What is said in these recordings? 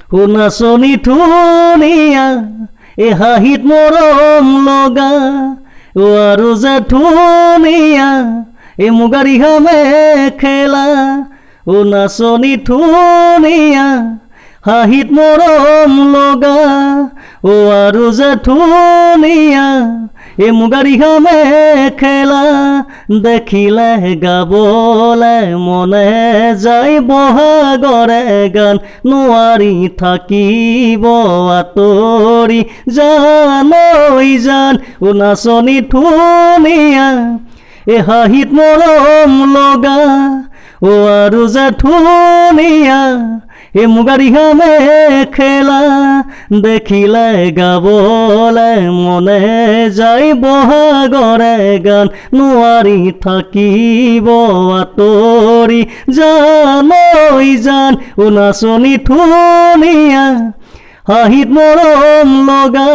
নাচনি ধুনীয়া এই হাঁহিত মৰম লগা আৰু যে ধুনীয়া এই মুগা ৰিহা মেখেলা নাচনি ধুনীয়া হাঁহিত মৰম লগা আৰু যে ধুনীয়া এই মুগা ৰিহা মেখেলা দেখিলে গাবলে মনে যায় বহাগৰে গান নোৱাৰি থাকিব আঁতৰি জান ঐ জান নাচনি ধুনীয়া এই হাঁহিত মৰম লগা আৰু যে ধুনীয়া এই মুগা ৰিহা মেখেলা দেখিলে গাবলে মনে যায় বহাগৰে গান নোৱাৰি থাকিব আঁতৰি জান ঐ জান নাচনি ধুনীয়া হাঁহিত মৰম লগা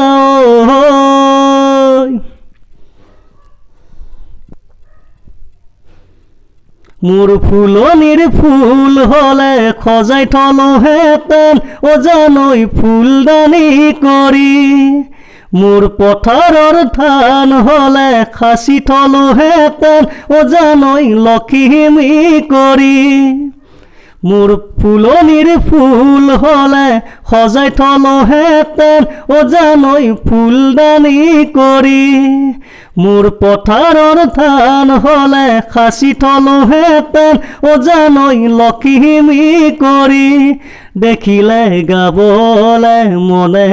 মোৰ ফুলনিৰ ফুল হলে সজাই থলোহেঁতেন জানৈ ফুলদানি কৰি মোৰ পথাৰৰ ধান হলে খাচি থলোহেঁতেন জানৈ লখিমী কৰি মোৰ ফুলনিৰ ফুল হলে সজাই থলোহেঁতেন জানৈ ফুলদানি কৰি মোৰ পথাৰৰ ধান হলে খাচি থলোহেঁতেন জানৈ লখিমী কৰি দেখিলে গাবলে মনে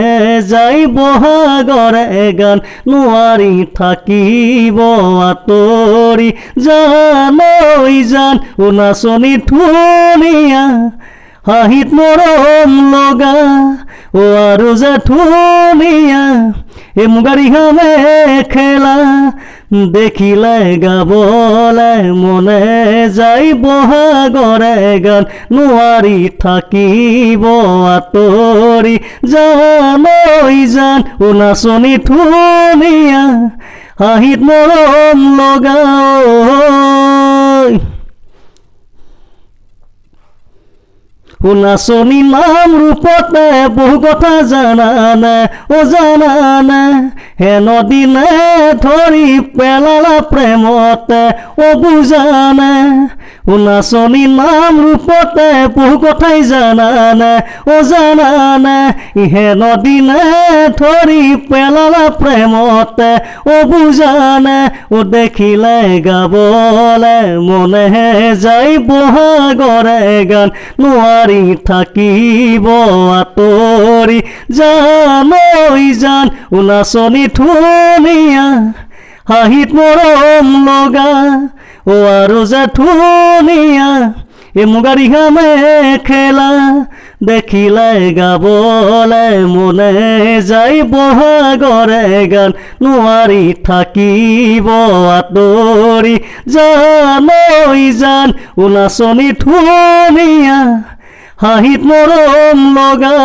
যায় বহাগৰে গান নোৱাৰি থাকিব আঁতৰি জান ঐ জান নাচনি ধুনীয়া হাঁহিত মৰম লগা আৰু যে ধুনীয়া এই মুগা ৰিহা মেখেলা দেখিলে গাবলে মনে যায় বহাগৰে গান নোৱাৰি থাকিব আঁতৰি জান ঐ জান নাচনি ধুনীয়া হাঁহিত মৰম লগা নাচনি নাম ৰূপতে বহু কথা জানানে জানানে হেনদিনে ধৰি পেলালা প্ৰেমতে বুজানে নাচনি নাম ৰূপতে বহু কথাই জানানে জানানে হেনদিনে ধৰি পেলালা প্ৰেমতে বুজানে দেখিলে গাবলে মনে যায় বহাগৰে গান নোৱাৰি থাকিব আঁতৰি জান ঐ জান নাচনি ধুনীয়া হাঁহিত মৰম লগা আৰু যে ধুনীয়া এই মুগা ৰিহা মেখেলা দেখিলে গাবলে মনে যায় বহাগৰে গান নোৱাৰি থাকিব আঁতৰি জান ঐ জান নাচনি ধুনীয়া হাঁহিত মৰম লগা